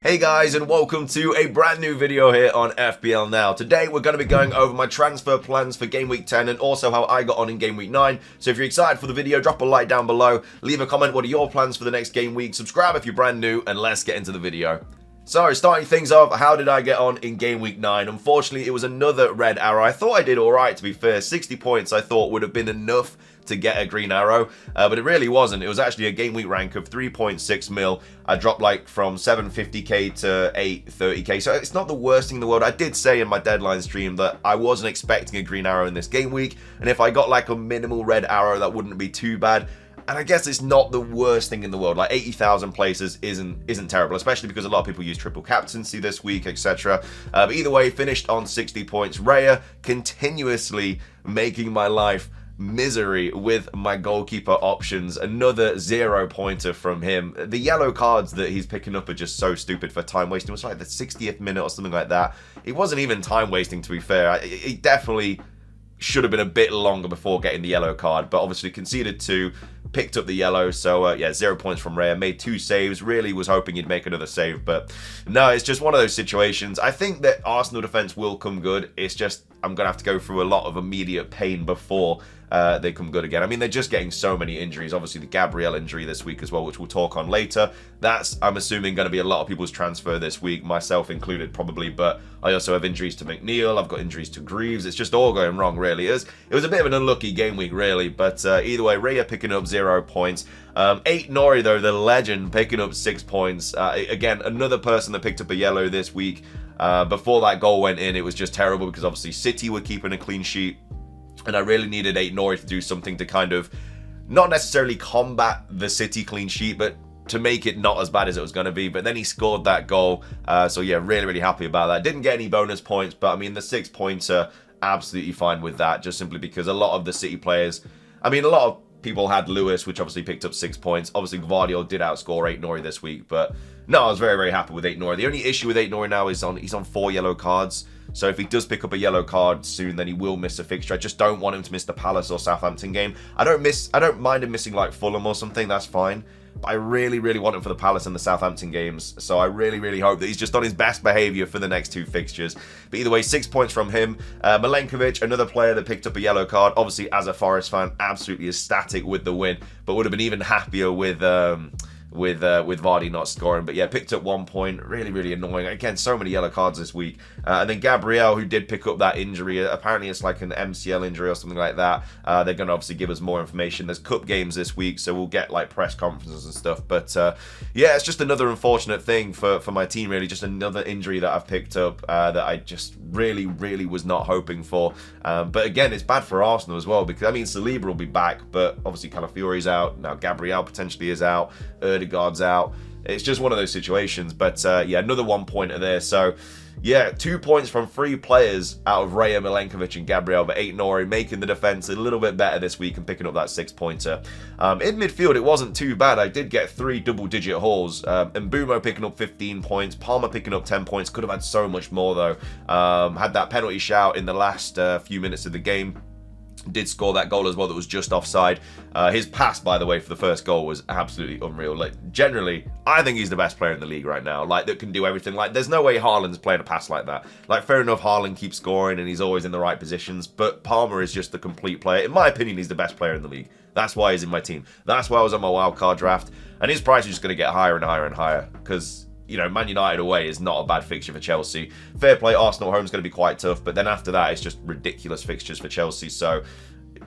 Hey guys, and welcome to a brand new video here on FPL Now. Today we're going to be going over my transfer plans for Game Week 10 and also how I got on in Game Week 9. So if you're excited for the video, drop a like down below, leave a comment what are your plans for the next game week, subscribe if you're brand new, and let's get into the video. So, starting things off, how did I get on in Game Week 9? Unfortunately, it was another red arrow. I thought I did alright, to be fair. 60 points I thought would have been enough to get a green arrow, but it really wasn't. It was actually a game week rank of 3.6 mil. I dropped like from 750k to 830k, so it's not the worst thing in the world. I did say in my deadline stream that I wasn't expecting a green arrow in this game week, and if I got like a minimal red arrow, that wouldn't be too bad. And I guess it's not the worst thing in the world. Like 80,000 places isn't terrible, especially because a lot of people use triple captaincy this week, etc. But either way, finished on 60 points. Raya continuously making my life misery with my goalkeeper options. Another 0-pointer from him. The yellow cards that he's picking up are just so stupid for time wasting. It was like the 60th minute or something like that. It wasn't even time wasting, to be fair. It definitely should have been a bit longer before getting the yellow card, but obviously conceded 2, picked up the yellow, so yeah, 0 points from Raya, made 2 saves, really was hoping he'd make another save, but no, it's just one of those situations. I think that Arsenal defence will come good, it's just I'm going to have to go through a lot of immediate pain before they come good again. I mean, they're just getting so many injuries. Obviously, the Gabriel injury this week as well, which we'll talk on later. That's, I'm assuming, going to be a lot of people's transfer this week, myself included probably, but I also have injuries to McNeil, I've got injuries to Greaves. It's just all going wrong, really. It was a bit of an unlucky game week, really, but either way, Raya picking up 0 points. 8 Nori, though, the legend, picking up 6 points. Again, another person that picked up a yellow this week. Before that goal went in, it was just terrible because obviously City were keeping a clean sheet, and I really needed 8 Nori to do something to kind of not necessarily combat the City clean sheet, but to make it not as bad as it was going to be. But then he scored that goal, so yeah, really happy about that. Didn't get any bonus points, but I mean the 6-pointer, absolutely fine with that, just simply because a lot of the City players, I mean a lot of people had Lewis, which obviously picked up 6 points. Obviously, Gvardiol did outscore 8 Nori this week, but no, I was very happy with 8 Nori. The only issue with 8 Nori now is he's on 4 yellow cards. So if he does pick up a yellow card soon, then he will miss a fixture. I just don't want him to miss the Palace or Southampton game. I don't mind him missing like Fulham or something. That's fine. But I really want him for the Palace and the Southampton games. So I really hope that he's just on his best behaviour for the next 2 fixtures. But either way, 6 points from him. Milenkovic, another player that picked up a yellow card. Obviously, as a Forest fan, absolutely ecstatic with the win. But would have been even happier with Vardy not scoring. But yeah, picked up 1 point. Really annoying. Again, so many yellow cards this week. And then Gabriel, who did pick up that injury. Apparently it's like an MCL injury or something like that. They're going to obviously give us more information. There's cup games this week, so we'll get like press conferences and stuff. But yeah, it's just another unfortunate thing for my team, really. Just another injury that I've picked up that I just really was not hoping for. But again, it's bad for Arsenal as well, because I mean Saliba will be back, but obviously Calafiori's out. Now Gabriel potentially is out. Erdegaard's out. It's just one of those situations. But yeah, another 1-pointer there. So yeah, 2 points from 3 players out of Raya, Milenkovic and Gabriel, but 8 Nori making the defence a little bit better this week and picking up that 6-pointer. In midfield, it wasn't too bad. I did get 3 double-digit hauls. Mbumo picking up 15 points, Palmer picking up 10 points. Could have had so much more, though. Had that penalty shout in the last few minutes of the game. Did score that goal as well that was just offside. His pass, by the way, for the first goal was absolutely unreal. Like, generally, I think he's the best player in the league right now. Like, that can do everything. Like, there's no way Haaland's playing a pass like that. Like, fair enough, Haaland keeps scoring and he's always in the right positions, but Palmer is just the complete player. In my opinion, he's the best player in the league. That's why he's in my team. That's why I was on my wildcard draft, and his price is just going to get higher and higher, because you know, Man United away is not a bad fixture for Chelsea. Fair play, Arsenal home is going to be quite tough, but then after that, it's just ridiculous fixtures for Chelsea. So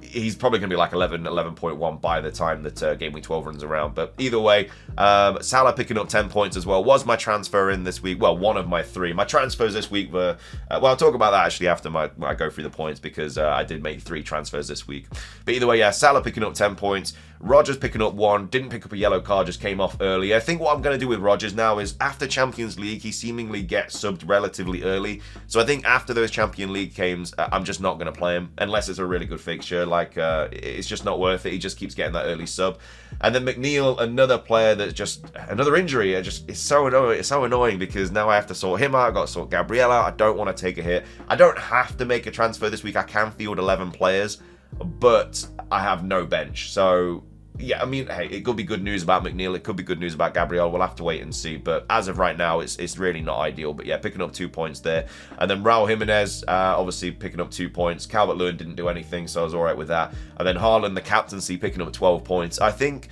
he's probably going to be like 11.1 by the time that Game Week 12 runs around. But either way, Salah picking up 10 points as well. Was my transfer in this week? Well, one of my 3. My transfers this week were... well, I'll talk about that actually after I go through the points, because I did make 3 transfers this week. But either way, yeah, Salah picking up 10 points. Rodgers picking up 1, didn't pick up a yellow card, just came off early. I think what I'm going to do with Rodgers now is after Champions League, he seemingly gets subbed relatively early. So I think after those Champions League games, I'm just not going to play him unless it's a really good fixture. Like, it's just not worth it. He just keeps getting that early sub. And then McNeil, another player that's just another injury. It's so annoying. It's so annoying because now I have to sort him out. I've got to sort Gabriel out. I don't want to take a hit. I don't have to make a transfer this week. I can field 11 players, but I have no bench. So yeah, I mean, hey, it could be good news about McNeil. It could be good news about Gabriel. We'll have to wait and see. But as of right now, it's really not ideal. But yeah, picking up 2 points there. And then Raul Jimenez, obviously picking up 2 points. Calvert-Lewin didn't do anything, so I was all right with that. And then Haaland, the captaincy, picking up 12 points. I think,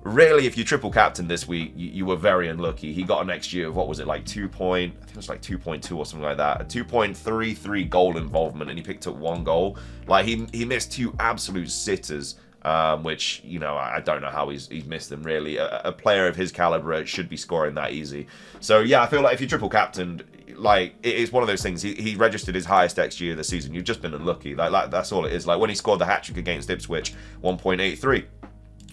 really, if you triple captain this week, you were very unlucky. He got an XG of, what was it, like I think it was like 2.2 or something like that. A 2.33 goal involvement, and he picked up 1 goal. Like, he missed 2 absolute sitters. Which, you know, I don't know how he's missed them, really. A player of his caliber should be scoring that easy. So, yeah, I feel like if you triple captained, like, it's one of those things. He registered his highest XG of the season. You've just been unlucky. Like that's all it is. Like, when he scored the hat-trick against Ipswich, 1.83.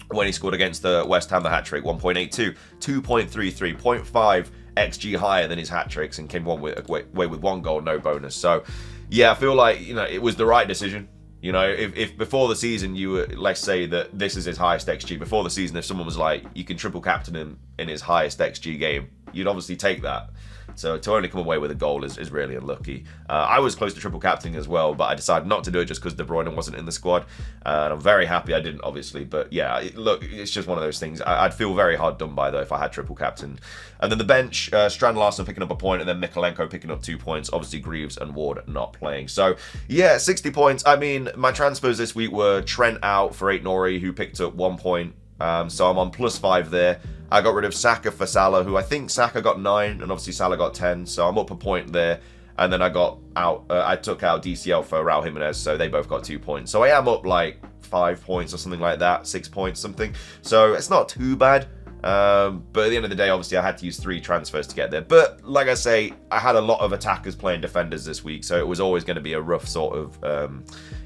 When he scored against the West Ham, the hat-trick, 1.82. 2.33. 0.5 XG higher than his hat-tricks, and came away with 1 goal, no bonus. So, yeah, I feel like, you know, it was the right decision. You know, if before the season you were, let's say that this is his highest XG, before the season, if someone was like, you can triple captain him in his highest XG game, you'd obviously take that. So to only come away with a goal is really unlucky. I was close to triple captaining as well, but I decided not to do it just because De Bruyne wasn't in the squad. And I'm very happy I didn't, obviously. But yeah, look, it's just one of those things. I'd feel very hard done by, though, if I had triple captained. And then the bench, Strand Larsen picking up a point, and then Mikolenko picking up 2 points. Obviously, Greaves and Ward not playing. So yeah, 60 points. I mean, my transfers this week were Trent out for Aït-Nouri, who picked up 1 point. So I'm on +5 there. I got rid of Saka for Salah, who I think Saka got 9, and obviously Salah got 10, so I'm up a point there. And then I got out, I took out DCL for Raul Jimenez, so they both got 2 points. So I am up like 5 points or something like that, 6 points, something. So it's not too bad. But at the end of the day, obviously, I had to use 3 transfers to get there. But like I say, I had a lot of attackers playing defenders this week, so it was always going to be a rough sort of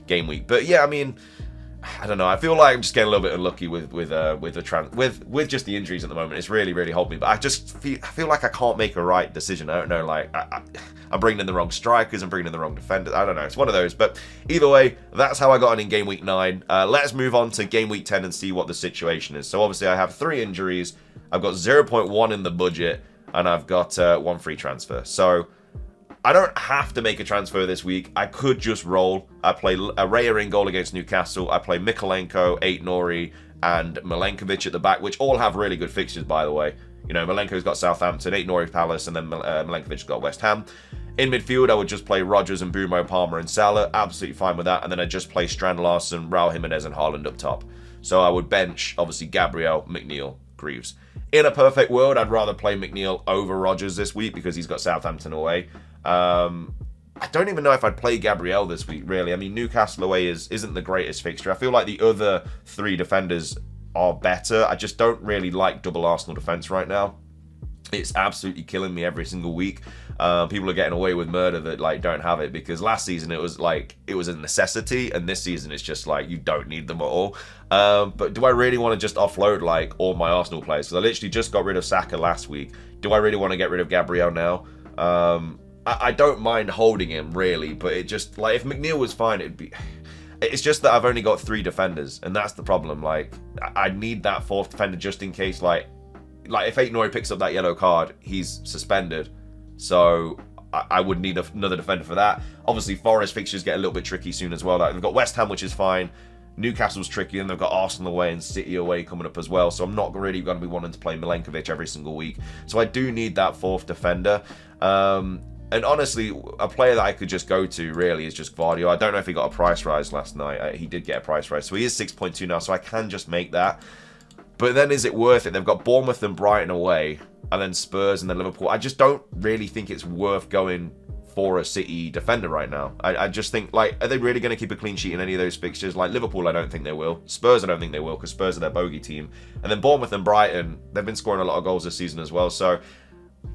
game week. But yeah, I mean, I don't know. I feel like I'm just getting a little bit unlucky with just the injuries at the moment. It's really helped me. But I just feel like I can't make a right decision. I don't know. Like I'm bringing in the wrong strikers. I'm bringing in the wrong defenders. I don't know. It's one of those. But either way, that's how I got on in game week 9. Let's move on to game week 10 and see what the situation is. So obviously I have 3 injuries. I've got 0.1 in the budget, and I've got 1 free transfer. So I don't have to make a transfer this week. I could just roll. I play Raya in goal against Newcastle. I play Mikolenko, Aït-Nouri, and Milenkovic at the back, which all have really good fixtures, by the way. You know, Milenko's got Southampton, Aït-Nouri Palace, and then Milenkovic's got West Ham. In midfield, I would just play Rodgers and Bumo, Palmer, and Salah. Absolutely fine with that. And then I'd just play Strand Larsen, Raul Jimenez, and Haaland up top. So I would bench, obviously, Gabriel, McNeil, Greaves. In a perfect world, I'd rather play McNeil over Rodgers this week because he's got Southampton away. I don't even know if I'd play Gabriel this week, really. I mean, Newcastle away isn't the greatest fixture. I feel like the other 3 defenders are better. I just don't really like double Arsenal defense right now. It's absolutely killing me every single week. People are getting away with murder that like don't have it, because last season it was a necessity, and this season it's just like you don't need them at all. But do I really want to just offload like all my Arsenal players? Because I literally just got rid of Saka last week. Do I really want to get rid of Gabriel now? I don't mind holding him, really, but it just, like, if McNeil was fine, it'd be... It's just that I've only got 3 defenders, and that's the problem. Like, I need that 4th defender just in case, like if Aït-Nouri picks up that yellow card, he's suspended. So I would need another defender for that. Obviously, Forest fixtures get a little bit tricky soon as well. Like, they've got West Ham, which is fine. Newcastle's tricky, and they've got Arsenal away and City away coming up as well. So I'm not really going to be wanting to play Milenkovic every single week. So I do need that 4th defender. And honestly, a player that I could just go to, really, is just Gvardiol. I don't know if he got a price rise last night. He did get a price rise. So he is 6.2 now, so I can just make that. But then is it worth it? They've got Bournemouth and Brighton away, and then Spurs and then Liverpool. I just don't really think it's worth going for a City defender right now. I just think, like, are they really going to keep a clean sheet in any of those fixtures? Like, Liverpool, I don't think they will. Spurs, I don't think they will, because Spurs are their bogey team. And then Bournemouth and Brighton, they've been scoring a lot of goals this season as well. So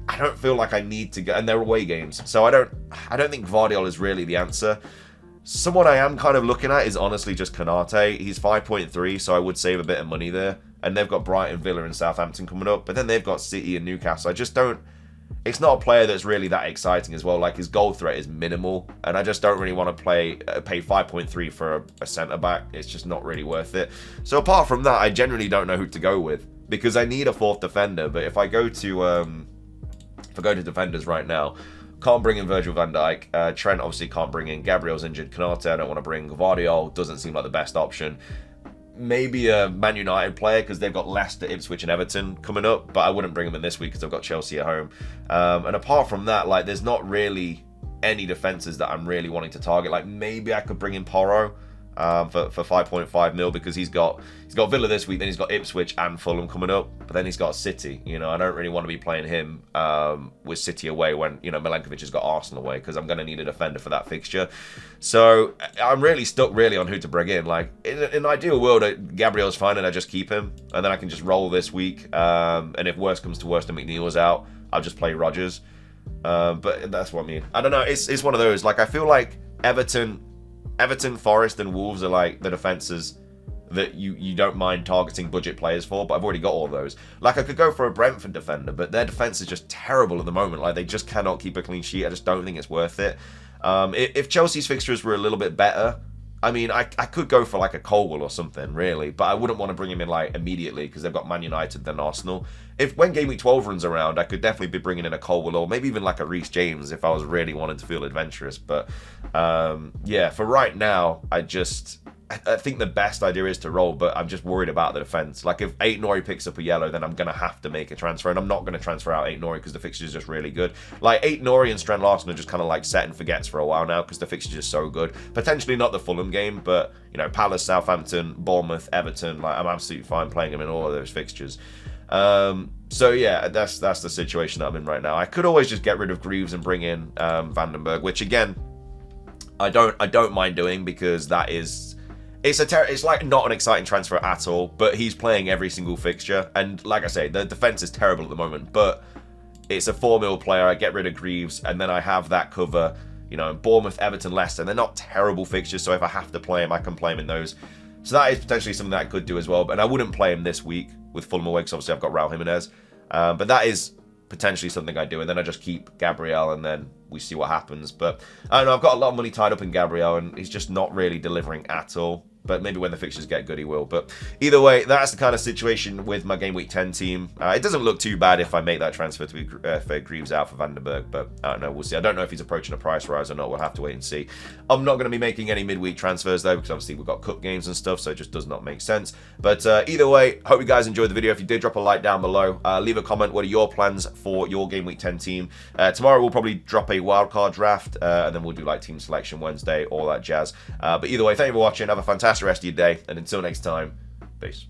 I don't feel like I need to go, and they're away games. So I don't think Gvardiol is really the answer. Someone I am kind of looking at is honestly just Konate. He's 5.3, so I would save a bit of money there. And they've got Brighton, Villa, and Southampton coming up. But then they've got City and Newcastle. I just don't... It's not a player that's really that exciting as well. Like, his goal threat is minimal. And I just don't really want to pay 5.3 for a centre-back. It's just not really worth it. So apart from that, I generally don't know who to go with, because I need a 4th defender. But if I go to... If I go to defenders right now, can't bring in Virgil van Dijk. Trent obviously can't bring in. Gabriel's injured. Konate I don't want to bring. Gvardiol doesn't seem like the best option. maybe a Man United player because they've got Leicester, Ipswich, and Everton coming up, but I wouldn't bring them in this week because I've got Chelsea at home. And apart from that, like, there's not really any defenses that I'm really wanting to target. Like, maybe I could bring in Porro for 5.5 mil because he's got Villa this week, then he's got Ipswich and Fulham coming up, but then he's got City. You know, I don't really want to be playing him with City away when, you know, Milenkovic has got Arsenal away because I'm going to need a defender for that fixture. So I'm really stuck on who to bring in. Like, in an ideal world, Gabriel's fine and I just keep him, and then I can just roll this week. And if worse comes to worse and McNeil's out, I'll just play Rodgers. But that's what I mean. I don't know. It's one of those. Like, I feel like Everton, Forest, and Wolves are like the defenses that you don't mind targeting budget players for, but I've already got all those. Like, I could go for a Brentford defender, but their defense is just terrible at the moment. Like, they just cannot keep a clean sheet. I just don't think it's worth it. If Chelsea's fixtures were a little bit better, I mean, I could go for like a Colwill or something, really, but I wouldn't want to bring him in like immediately because they've got Man United then Arsenal. When Game Week 12 runs around, I could definitely be bringing in a Colwill or maybe even like a Reece James if I was really wanting to feel adventurous. But yeah, for right now, I think the best idea is to roll, but I'm just worried about the defense. Like, if Aït-Nouri picks up a yellow, then I'm going to have to make a transfer, and I'm not going to transfer out Aït-Nouri because the fixture is just really good. Like, Aït-Nouri and Strand Larson are just kind of like set and forgets for a while now because the fixture is so good. Potentially not the Fulham game, but, you know, Palace, Southampton, Bournemouth, Everton, like, I'm absolutely fine playing them in all of those fixtures. So yeah, that's the situation that I'm in right now. I could always just get rid of Greaves and bring in Vandenberg, which again, I don't mind doing because that is... It's like not an exciting transfer at all, but he's playing every single fixture, and like I say, the defense is terrible at the moment, but it's a 4 mil player. I get rid of Greaves, and then I have that cover, you know, Bournemouth, Everton, Leicester, and they're not terrible fixtures, so if I have to play him, I can play him in those. So that is potentially something that I could do as well, and I wouldn't play him this week with Fulham away, because obviously I've got Raul Jimenez, but that is potentially something I do, and then I just keep Gabriel, and then we see what happens. But I don't know, I've got a lot of money tied up in Gabriel, and he's just not really delivering at all. But maybe when the fixtures get good, he will. But either way, that's the kind of situation with my Game Week 10 team. It doesn't look too bad if I make that transfer to be for Greaves out for Vandenberg. But I don't know. We'll see. I don't know if he's approaching a price rise or not. We'll have to wait and see. I'm not going to be making any midweek transfers, though, because obviously we've got cup games and stuff, so it just does not make sense. But either way, hope you guys enjoyed the video. If you did, drop a like down below. Leave a comment. What are your plans for your Game Week 10 team? Tomorrow, we'll probably drop a wildcard draft, and then we'll do like team selection Wednesday, all that jazz. But either way, thank you for watching. Have a fantastic rest of your day. And until next time, peace.